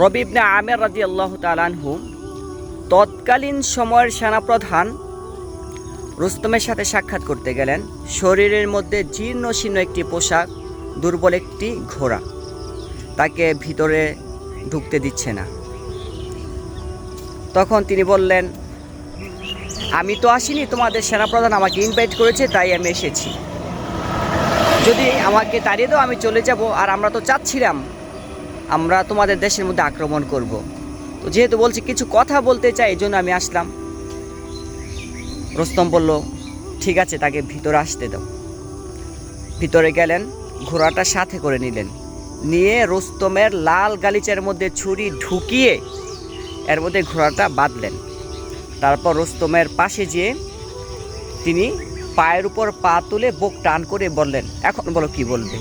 রবি ইবনে আমির রাদিয়াল্লাহু তাআলা আনহু তৎকালীন সময়ের সেনাপ্রধান রুস্তমের সাথে সাক্ষাৎ করতে গেলেন। শরীরের মধ্যে জীর্ণ শীর্ণ একটি পোশাক, দুর্বল একটি ঘোড়া, তাকে ভিতরে ঢুকতে দিচ্ছে না। তখন তিনি বললেন, আমি তো আসিনি, তোমাদের সেনাপ্রধান আমাকে ইনভাইট করেছে, তাই আমি এসেছি। যদি আমাকে তাড়িয়ে দাও আমি চলে যাব। আর আমরা তো চাচ্ছিলাম আমরা তোমাদের দেশের মধ্যে আক্রমণ করব। তো যেহেতু বলছি কিছু কথা বলতে চাই, এই জন্য আমি আসলাম। রুস্তম বলল, ঠিক আছে, তাকে ভিতরে আসতে দাও। ভিতরে গেলেন, ঘোড়াটা সাথে করে নিলেন, নিয়ে রুস্তমের লাল গালিচার মধ্যে ছুরি ঢুকিয়ে এর মধ্যে ঘোড়াটা বাঁধলেন। তারপর রুস্তমের পাশে যেয়ে তিনি পায়ের উপর পা তুলে বুক টান করে বললেন, এখন বলো কি বলবে।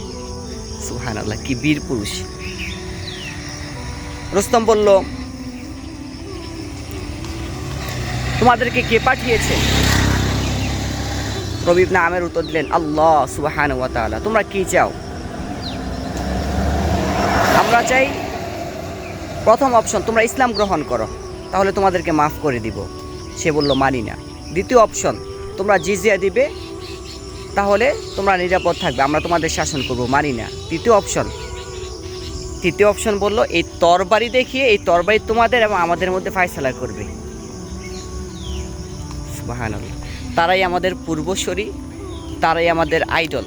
সুবহানাল্লাহ, কি বীর পুরুষ। রুস্তম বলল, তোমাদেরকে কে পাঠিয়েছে? রবি ইবনে আমির উত্তর দিলেন, আল্লাহ সুবহানাহু ওয়া তাআলা। তোমরা কি চাও? আমরা চাই প্রথম অপশন, তোমরা ইসলাম গ্রহণ করো, তাহলে তোমাদেরকে মাফ করে দিব। সে বলল, মানি না। দ্বিতীয় অপশন, তোমরা জিজিয়া দিবে, তাহলে তোমরা নিরাপদ থাকবে, আমরা তোমাদের শাসন করব, মানি না। তৃতীয় অপশন বলল, এই তরবারি দেখিয়ে, এই তরবারি তোমাদের এবং আমাদের মধ্যে ফায়সালা করবে। সুবহানাল্লাহ, তারাই আমাদের পূর্বসূরি, তারাই আমাদের আইডল।